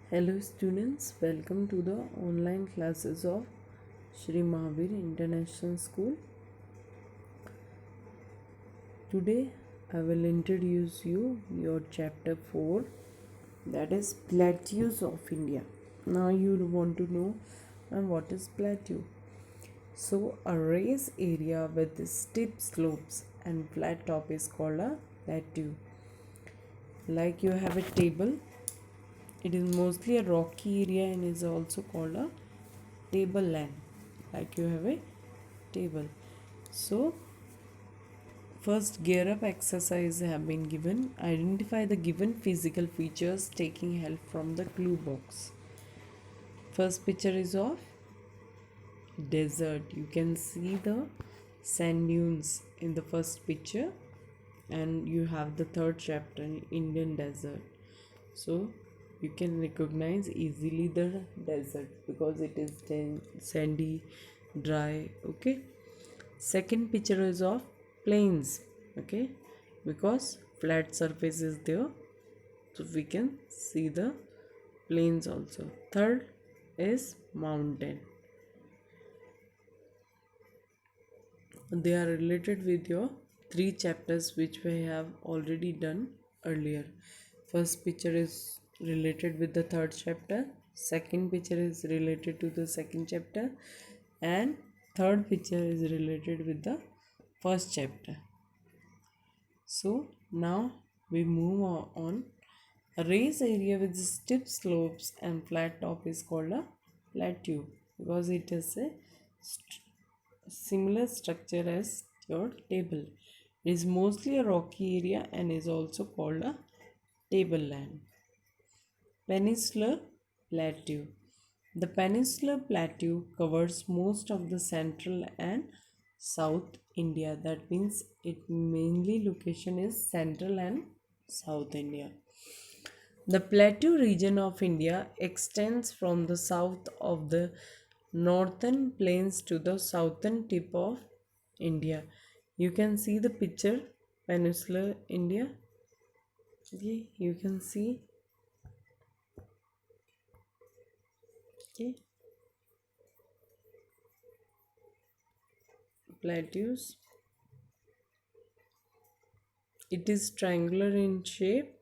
Hello students, welcome to the online classes of Shri Mahavir International School. Today I will introduce you your chapter 4, that is Plateaus of India. Now you want to know what is plateau. So a raised area with steep slopes and flat top is called a plateau. Like you have a table, it is mostly a rocky area and is also called a tableland. Like you have a table. So first gear up exercise have been given. Identify the given physical features taking help from the clue box. First picture is of desert. You can see the sand dunes in the first picture, and you have the third chapter, Indian desert. So you can recognize easily the desert because it is sandy, dry. Okay. Second picture is of plains. Okay, because flat surface is there, so we can see the plains also. Third is mountain. They are related with your three chapters which we have already done earlier. First picture is related with the third chapter, second picture is related to the second chapter, and third picture is related with the first chapter. So now we move on. A raised area with steep slopes and flat top is called a plateau because it has a similar structure as your table. It is mostly a rocky area and is also called a tableland. Peninsular Plateau. The Peninsular Plateau covers most of the central and south India. That means its mainly location is central and south India. The plateau region of India extends from the south of the northern plains to the southern tip of India. You can see the picture, Peninsular India. Okay, you can see. Okay, plateaus. It is triangular in shape.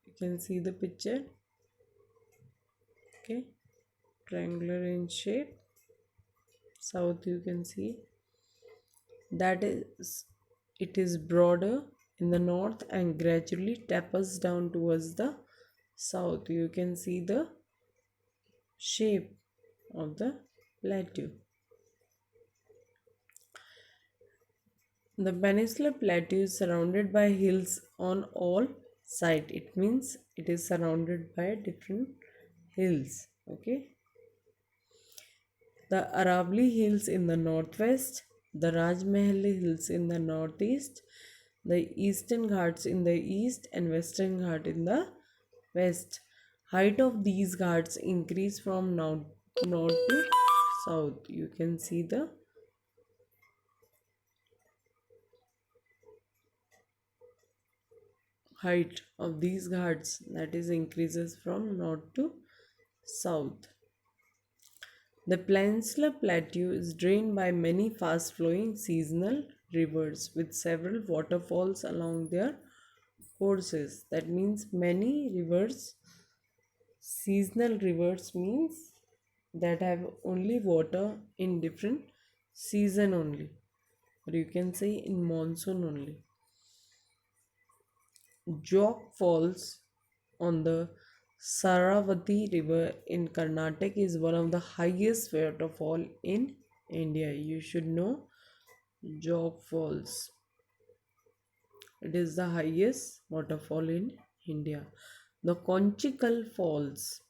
You can see the picture. Okay, triangular in shape. South you can see that is, it is broader in the north and gradually tapers down towards the south. You can see the shape of the plateau. The Peninsular Plateau is surrounded by hills on all sides. It means it is surrounded by different hills. Okay. The Aravali Hills in the northwest, the Rajmahal Hills in the northeast, the Eastern Ghats in the east, and Western Ghat in the west. Height of these ghats increase from north to south. You can see the height of these ghats, that is increases from north to south. The Peninsula Plateau is drained by many fast flowing seasonal rivers with several waterfalls along their courses. That means many rivers, seasonal rivers means that have only water in different season only, or you can say in monsoon only. Jog Falls on the Saravati River in Karnataka is one of the highest waterfall in India. You should know Jog Falls. It is the highest waterfall in India. The Conchical Falls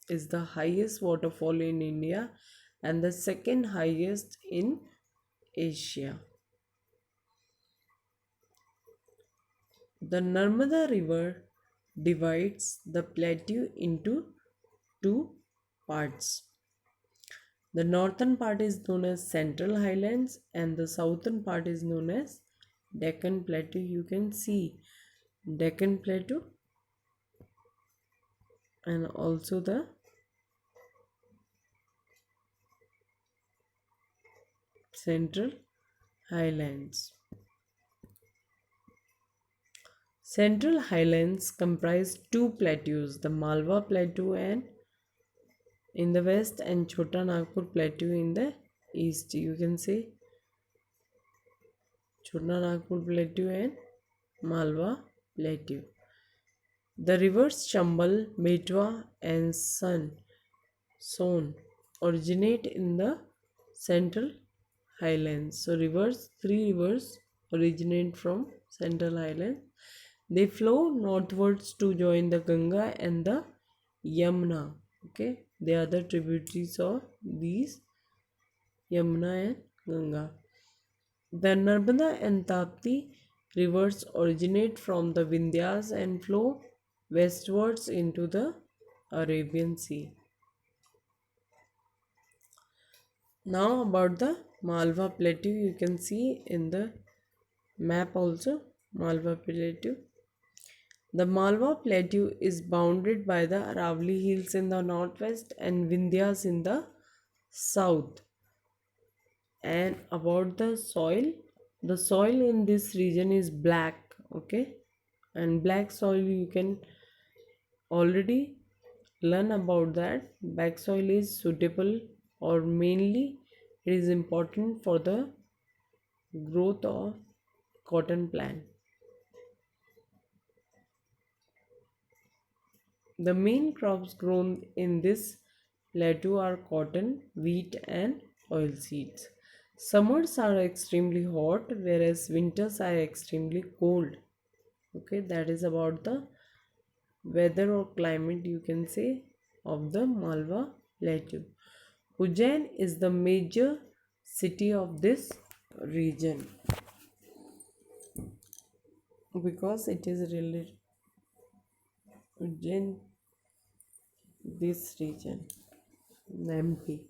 is the highest waterfall in India and the second highest in Asia. The Narmada River divides the plateau into two parts. The northern part is known as Central Highlands and the southern part is known as Deccan Plateau. You can see Deccan Plateau. and also the Central Highlands. Central Highlands comprise two plateaus, the Malwa Plateau and in the west and Chota Nagpur Plateau in the east. You can say Chota Nagpur Plateau and Malwa Plateau. The rivers Chambal, Betwa, and Son originate in the Central Highlands. So three rivers originate from Central Highlands. They flow northwards to join the Ganga and the Yamuna. Okay, they are the tributaries of these Yamuna and Ganga. The Narmada and Tapti rivers originate from the Vindhyas and flow westwards into the Arabian Sea. Now about the Malwa Plateau, you can see in the map also Malwa Plateau. The Malwa Plateau is bounded by the Aravali Hills in the northwest and Vindhyas in the south. And about the soil in this region is black, okay? And black soil you can already learn about that. Black soil is suitable or mainly it is important for the growth of cotton plant. The main crops grown in this plateau are cotton, wheat, and oilseeds. Summers are extremely hot, whereas winters are extremely cold. Okay, that is about the weather or climate, you can say, of the Malwa Plateau. Ujjain is the major city of this region because it is really Ujjain, this region, MP.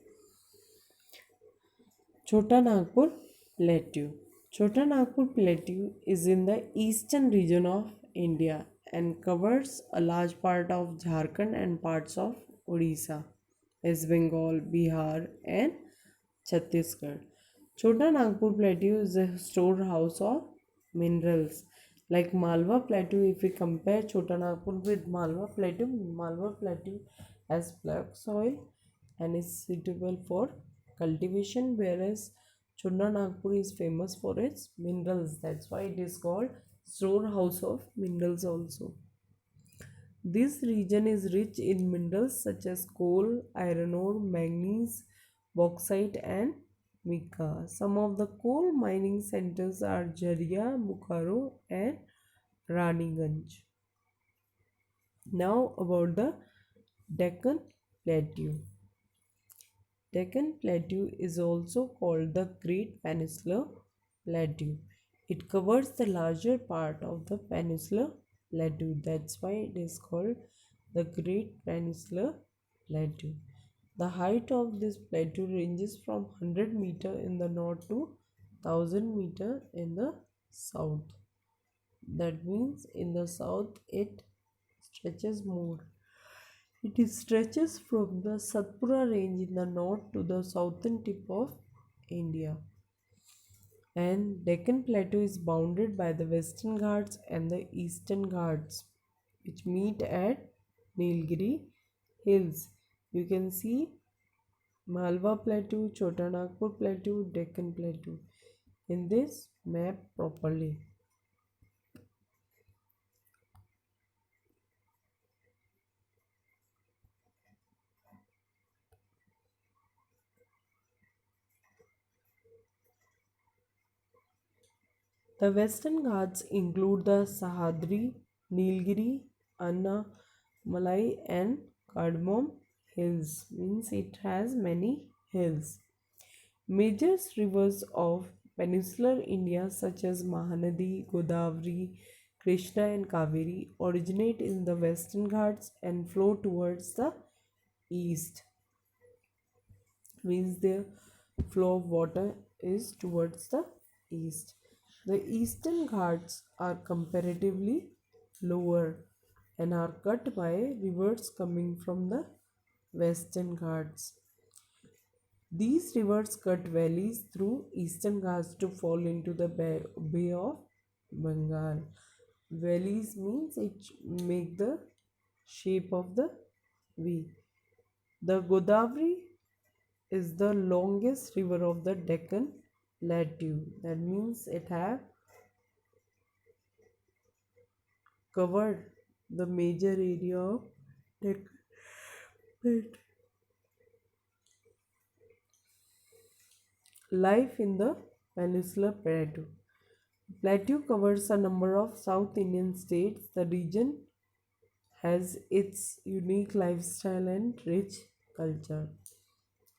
Chota Nagpur Plateau. Chota Nagpur Plateau is in the eastern region of India and covers a large part of Jharkhand and parts of Odisha, West Bengal, Bihar, and Chhattisgarh. Chota Nagpur Plateau is a storehouse of minerals. Like Malwa Plateau, if we compare Chota Nagpur with Malwa Plateau has black soil and is suitable for cultivation, whereas Chota Nagpur is famous for its minerals. That's why it is called storehouse of minerals also. This region is rich in minerals such as coal, iron ore, manganese, bauxite, and mica. Some of the coal mining centers are Jharia, Bokaro, and Raniganj. Now about the Deccan Plateau. Deccan Plateau is also called the Great Peninsular Plateau. It covers the larger part of the Peninsular Plateau. That's why it is called the Great Peninsular Plateau. The height of this plateau ranges from 100 meter in the north to 1000 meter in the south. That means in the south it stretches more. It stretches from the Satpura range in the north to the southern tip of India. And Deccan Plateau is bounded by the Western Ghats and the Eastern Ghats, which meet at Nilgiri Hills. You can see Malwa Plateau, Chota Nagpur Plateau, Deccan Plateau in this map properly. The Western Ghats include the Sahyadri, Nilgiri, Annamalai, and Cardamom Hills. Means it has many hills. Major rivers of peninsular India such as Mahanadi, Godavari, Krishna, and Kaveri originate in the Western Ghats and flow towards the east. Means the flow of water is towards the east. The eastern Ghats are comparatively lower and are cut by rivers coming from the Western Ghats. These rivers cut valleys through Eastern Ghats to fall into the Bay of Bengal. Valleys means it make the shape of the V. The Godavari is the longest river of the Deccan Plateau. That means it have covered the major area of Deccan Plateau. Life in the Peninsular Plateau. Plateau covers a number of South Indian states. The region has its unique lifestyle and rich culture.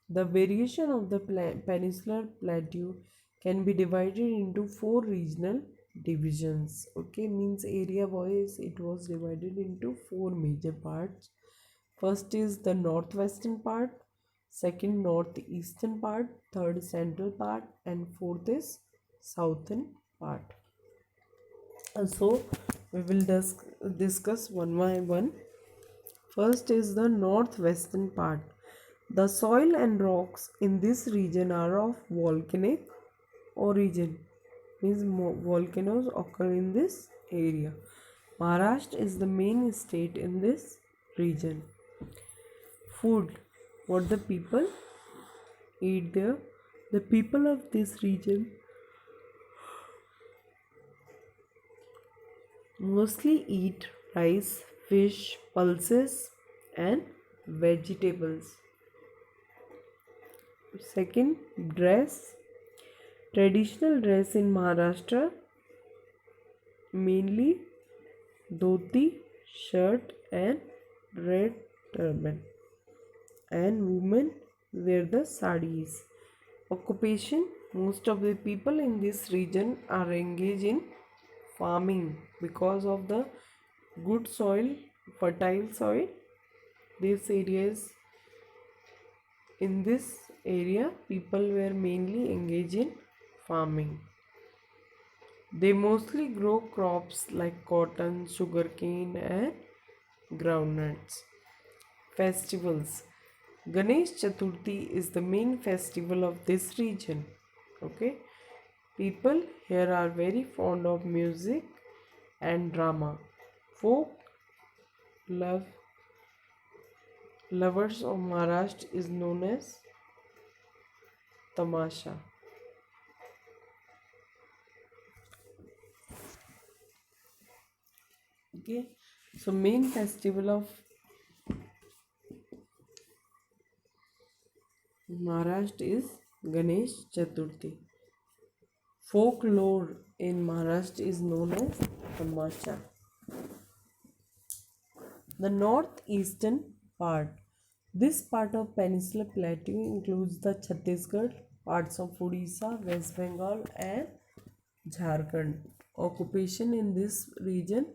The variation of the Peninsular Plateau can be divided into four regional divisions. Okay, means area wise it was divided into four major parts. First is the northwestern part, second northeastern part, third central part, and fourth is southern part. And so we will discuss one by one. First is the northwestern part. The soil and rocks in this region are of volcanic origin, means volcanoes occur in this area. Maharashtra is the main state in this region. Food, what the people eat there. The people of this region mostly eat rice, fish, pulses, and vegetables. Second, dress. Traditional dress in Maharashtra mainly dhoti, shirt, and red turban. And women wear the saris. Occupation, most of the people in this region are engaged in farming because of the good soil, fertile soil. This area is in this area people were mainly engaged in farming. They mostly grow crops like cotton, sugarcane, and groundnuts. Festivals. Ganesh Chaturthi is the main festival of this region. Okay, people here are very fond of music and drama. Folk love lovers of Maharashtra is known as Tamasha. Okay, so main festival of Maharashtra is Ganesh Chaturthi. Folklore in Maharashtra is known as Tamasha. The northeastern part. This part of Peninsular Plateau includes the Chhattisgarh, parts of Odisha, West Bengal, and Jharkhand. Occupation in this region.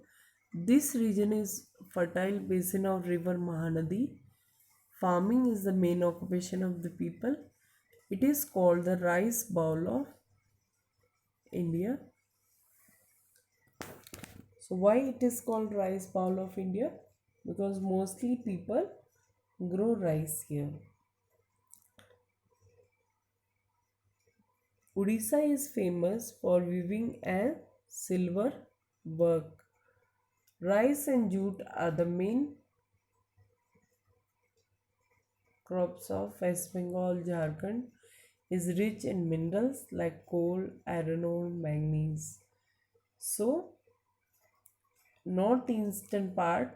This region is fertile basin of river Mahanadi. Farming is the main occupation of the people. It is called the rice bowl of India. So why it is called rice bowl of India? Because mostly people grow rice here. Odisha is famous for weaving and silver work. Rice and jute are the main crops of West Bengal. Jharkhand is rich in minerals like coal, iron ore, manganese. So, northeastern part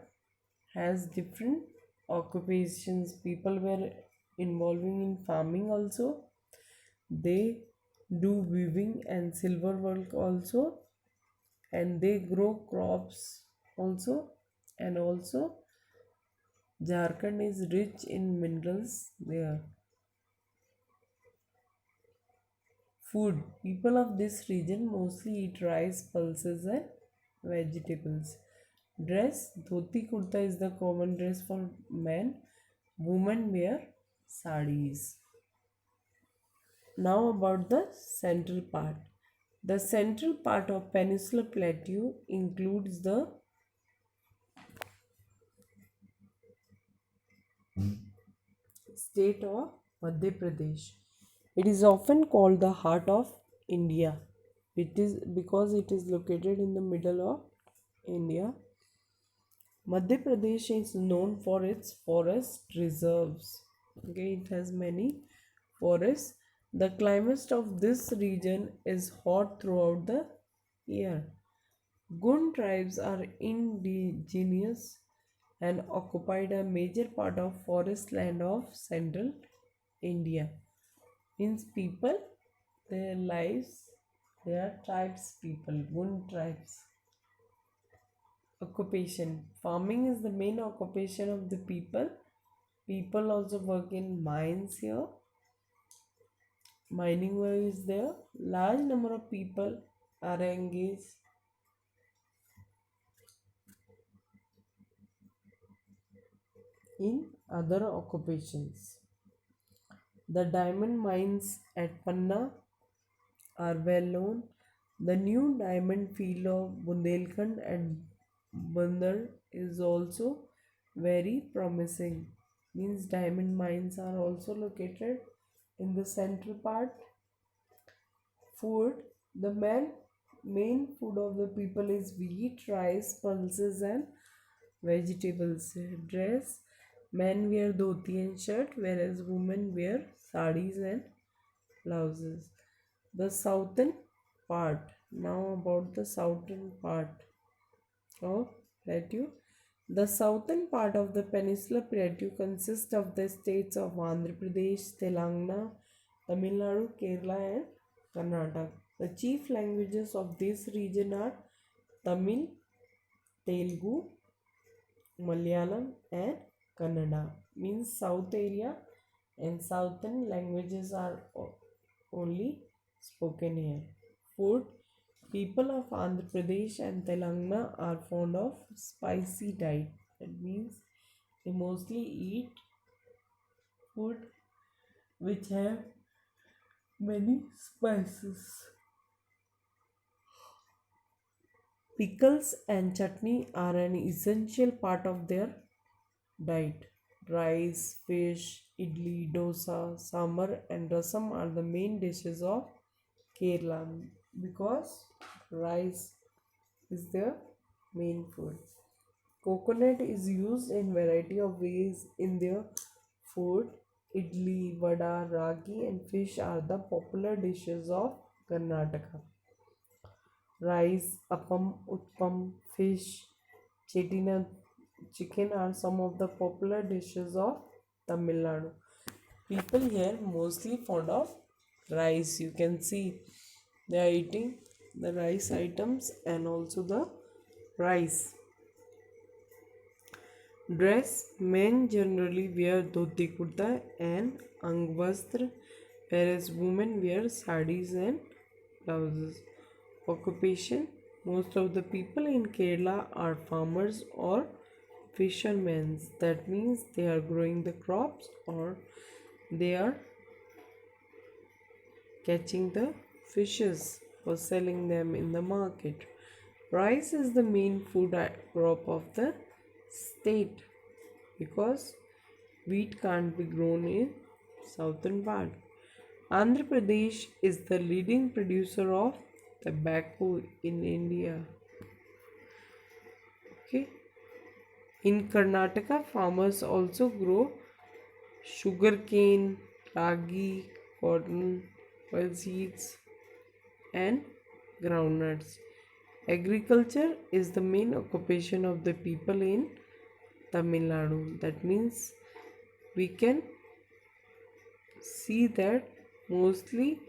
has different occupations. People were involving in farming also. They do weaving and silver work also, and they grow crops also, and also Jharkhand is rich in minerals there. Food. People of this region mostly eat rice, pulses, and vegetables. Dress. Dhoti kurta is the common dress for men. Women wear saris. Now about the central part. The central part of Peninsular Plateau includes the state of Madhya Pradesh. It is often called the heart of India. It is because it is located in the middle of India. Madhya Pradesh is known for its forest reserves. Okay, it has many forests. The climate of this region is hot throughout the year. Gund tribes are indigenous and occupied a major part of forest land of central India. Means people, their lives, they are tribes people, Gund tribes. Occupation. Farming is the main occupation of the people. People also work in mines here. Mining work is there. Large number of people are engaged in other occupations. The diamond mines at Panna are well known. The new diamond field of Bundelkhand and Bandar is also very promising. Means diamond mines are also located in the central part. Food. The main food of the people is wheat, rice, pulses and vegetables. Dress. Men wear dhoti and shirt, whereas women wear saris and blouses. The southern part. Now about the southern part of plateau. The southern part of the peninsular plateau consists of the states of Andhra Pradesh, Telangana, Tamil Nadu, Kerala, and Karnataka. The chief languages of this region are Tamil, Telugu, Malayalam, and Kannada. Means South area and southern languages are only spoken here. Food. People of Andhra Pradesh and Telangana are fond of spicy diet. That means they mostly eat food which have many spices. Pickles and chutney are an essential part of their diet. Rice, fish, idli, dosa, sambar, and rasam are the main dishes of Kerala because rice is their main food. Coconut is used in variety of ways in their food. Idli, vada, ragi, and fish are the popular dishes of Karnataka. Rice, appam, utpam, fish, chetina, chicken are some of the popular dishes of Tamil Nadu. People here mostly fond of rice. You can see they are eating the rice items and also the rice. Dress. Men generally wear dhoti kurta and angvastra, whereas women wear saris and blouses. Occupation. Most of the people in Kerala are farmers or fishermen. That means they are growing the crops or they are catching the fishes for selling them in the market. Rice is the main food crop of the state because wheat can't be grown in southern part. Andhra Pradesh is the leading producer of tobacco in India. Okay. In Karnataka, farmers also grow sugarcane, ragi, cotton, oilseeds, and groundnuts. Agriculture is the main occupation of the people in Tamil Nadu. That means we can see that mostly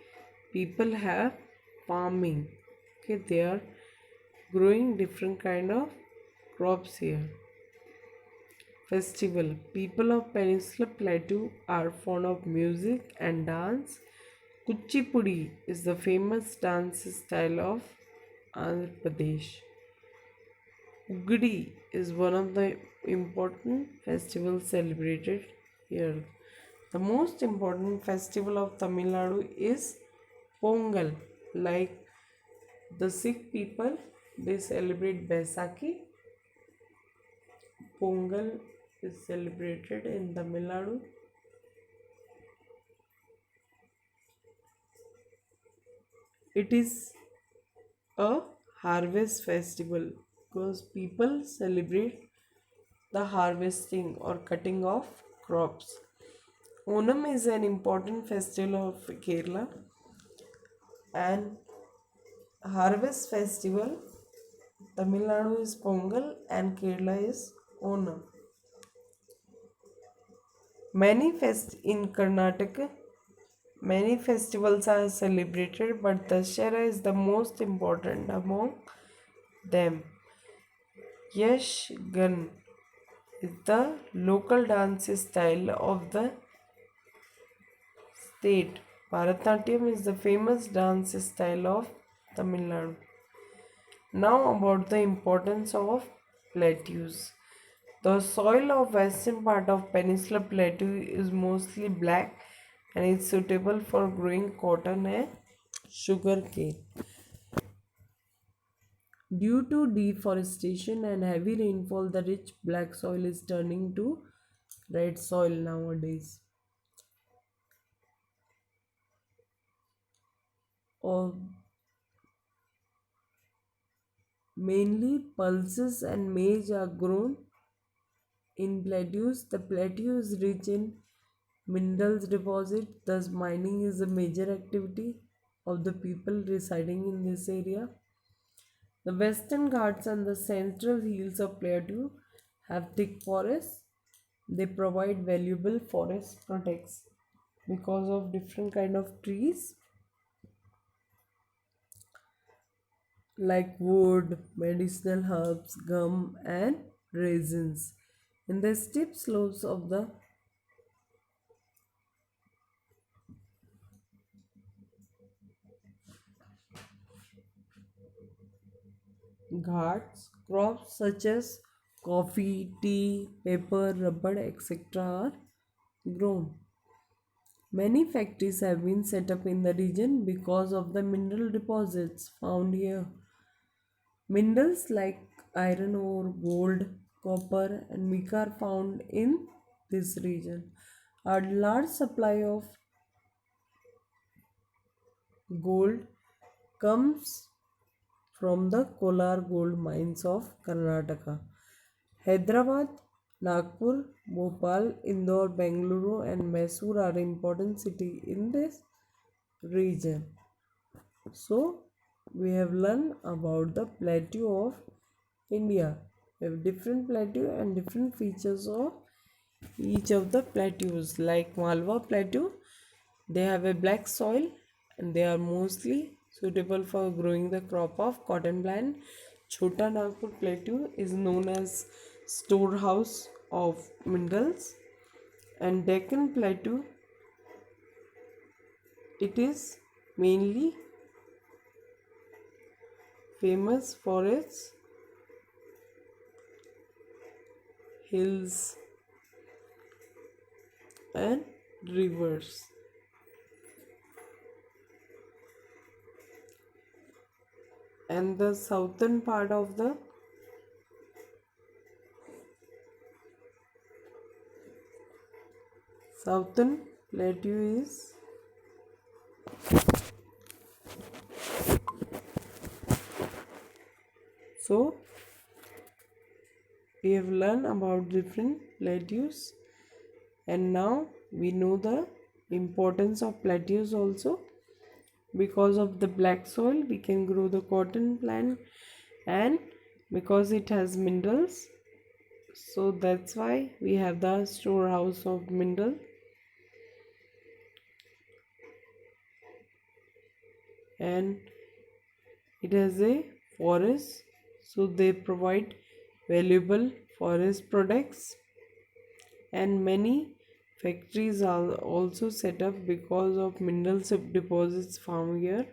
people have farming. Okay, they are growing different kind of crops here. Festival. People of Peninsular Plateau are fond of music and dance. Kuchipudi is the famous dance style of Andhra Pradesh. Ugadi is one of the important festivals celebrated here. The most important festival of Tamil Nadu is Pongal. Like the Sikh people, they celebrate Baisakhi. Pongal is celebrated in Tamil Nadu? It is a harvest festival because people celebrate the harvesting or cutting of crops. Onam is an important festival of Kerala, and harvest festival Tamil Nadu is Pongal and Kerala is Onam. In Karnataka, many festivals are celebrated, but Dashera is the most important among them. Yash Gan is the local dance style of the state. Bharatanatyam is the famous dance style of Tamil Nadu. Now about the importance of plateaus. The soil of western part of Peninsula Plateau is mostly black and is suitable for growing cotton and sugarcane. Due to deforestation and heavy rainfall, the rich black soil is turning to red soil nowadays. Or mainly pulses and maize are grown in plateaus. The plateau is rich in minerals deposit, thus mining is a major activity of the people residing in this area. The Western Ghats and the central hills of Plateau have thick forests. They provide valuable forest products because of different kind of trees like wood, medicinal herbs, gum, and resins. In the steep slopes of the Ghats, crops such as coffee, tea, pepper, rubber, etc. are grown. Many factories have been set up in the region because of the mineral deposits found here. Minerals like iron ore, gold, copper, and mica are found in this region. A large supply of gold comes from the Kolar gold mines of Karnataka. Hyderabad, Nagpur, Bhopal, Indore, Bengaluru, and Mysore are important cities in this region. So, we have learned about the plateau of India. We have different plateau and different features of each of the plateaus. Like Malwa plateau, they have a black soil and they are mostly suitable for growing the crop of cotton plant. Chota Nagpur plateau is known as storehouse of minerals, and Deccan plateau, it is mainly famous for its hills and rivers. And the southern part of the southern plateau is so we have learned about different plateaus, and now we know the importance of plateaus also. Because of the black soil we can grow the cotton plant, and because it has minerals, so that's why we have the storehouse of mineral. And it has a forest, so they provide valuable forest products, and many factories are also set up because of minerals deposits found here,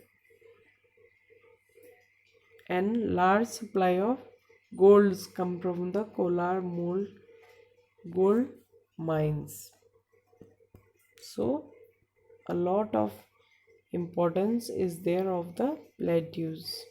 and large supply of golds come from the Kolar mold gold mines. So a lot of importance is there of the plateaus.